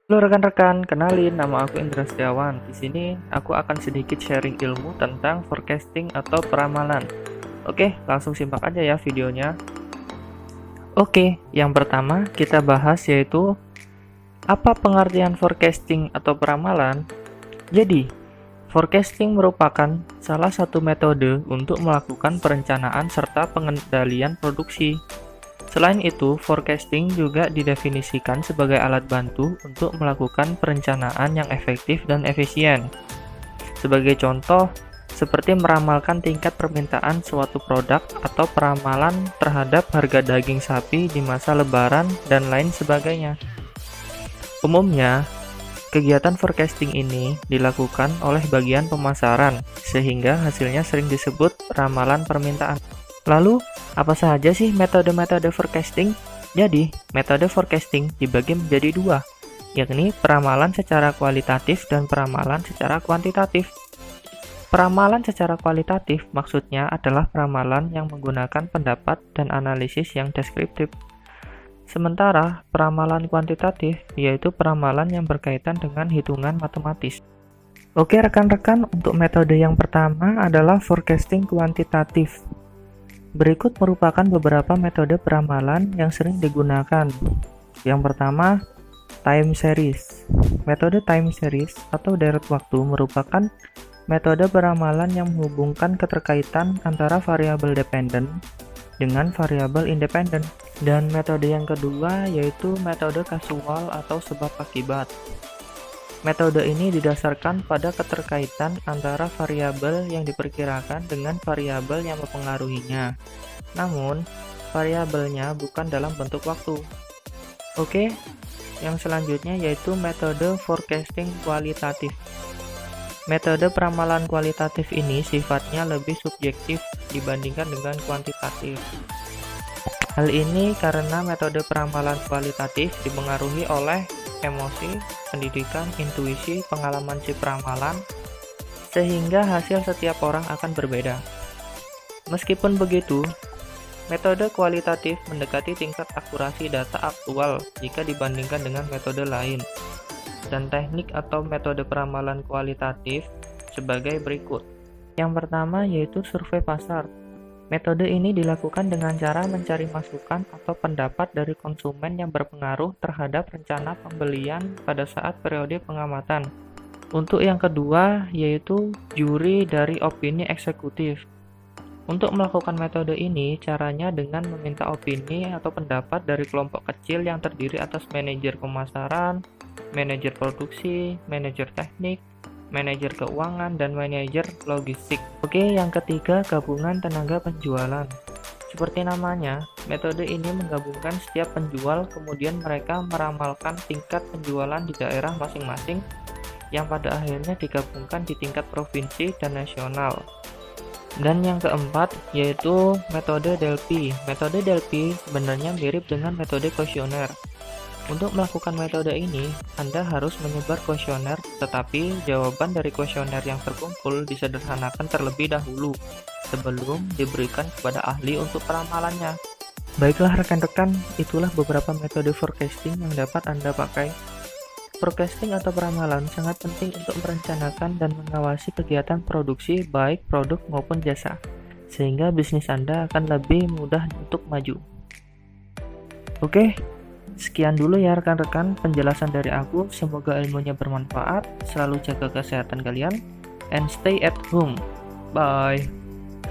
Halo rekan-rekan, kenalin nama aku Indra Setiawan. Di sini aku akan sedikit sharing ilmu tentang forecasting atau peramalan. Oke, langsung simak aja ya videonya. Oke, yang pertama kita bahas yaitu apa pengertian forecasting atau peramalan. Jadi, forecasting merupakan salah satu metode untuk melakukan perencanaan serta pengendalian produksi. Selain itu, forecasting juga didefinisikan sebagai alat bantu untuk melakukan perencanaan yang efektif dan efisien. Sebagai contoh, seperti meramalkan tingkat permintaan suatu produk atau peramalan terhadap harga daging sapi di masa lebaran dan lain sebagainya. Umumnya, kegiatan forecasting ini dilakukan oleh bagian pemasaran, sehingga hasilnya sering disebut ramalan permintaan. Lalu, apa saja sih metode-metode forecasting? Jadi, metode forecasting dibagi menjadi dua, yakni peramalan secara kualitatif dan peramalan secara kuantitatif. Peramalan secara kualitatif maksudnya adalah peramalan yang menggunakan pendapat dan analisis yang deskriptif. Sementara peramalan kuantitatif yaitu peramalan yang berkaitan dengan hitungan matematis. Oke rekan-rekan, untuk metode yang pertama adalah forecasting kuantitatif. Berikut merupakan beberapa metode peramalan yang sering digunakan. Yang pertama, time series. Metode time series atau deret waktu merupakan metode peramalan yang menghubungkan keterkaitan antara variabel dependen dengan variabel independen. Dan metode yang kedua yaitu metode kasual atau sebab akibat. Metode ini didasarkan pada keterkaitan antara variabel yang diperkirakan dengan variabel yang mempengaruhinya. Namun, variabelnya bukan dalam bentuk waktu. Oke, yang selanjutnya yaitu metode forecasting kualitatif. Metode peramalan kualitatif ini sifatnya lebih subjektif dibandingkan dengan kuantitatif. Hal ini karena metode peramalan kualitatif dipengaruhi oleh emosi, pendidikan, intuisi, pengalaman si peramalan, sehingga hasil setiap orang akan berbeda. Meskipun begitu, metode kualitatif mendekati tingkat akurasi data aktual jika dibandingkan dengan metode lain. Dan teknik atau metode peramalan kualitatif sebagai berikut. Yang pertama yaitu survei pasar. Metode ini dilakukan dengan cara mencari masukan atau pendapat dari konsumen yang berpengaruh terhadap rencana pembelian pada saat periode pengamatan. Untuk yang kedua yaitu juri dari opini eksekutif. Untuk melakukan metode ini, caranya dengan meminta opini atau pendapat dari kelompok kecil yang terdiri atas manajer pemasaran, manajer produksi, manajer teknik, manajer keuangan, dan manajer logistik. Oke, yang ketiga, gabungan tenaga penjualan. Seperti namanya, metode ini menggabungkan setiap penjual, kemudian mereka meramalkan tingkat penjualan di daerah masing-masing, yang pada akhirnya digabungkan di tingkat provinsi dan nasional. Dan yang keempat, yaitu metode Delphi. Metode Delphi sebenarnya mirip dengan metode kuesioner. Untuk melakukan metode ini, Anda harus menyebar kuesioner, tetapi jawaban dari kuesioner yang terkumpul disederhanakan terlebih dahulu, sebelum diberikan kepada ahli untuk peramalannya. Baiklah rekan-rekan, itulah beberapa metode forecasting yang dapat Anda pakai. Forecasting atau peramalan sangat penting untuk merencanakan dan mengawasi kegiatan produksi baik produk maupun jasa, sehingga bisnis Anda akan lebih mudah untuk maju. Oke, sekian dulu ya rekan-rekan penjelasan dari aku. Semoga ilmunya bermanfaat. Selalu jaga kesehatan kalian and stay at home. Bye.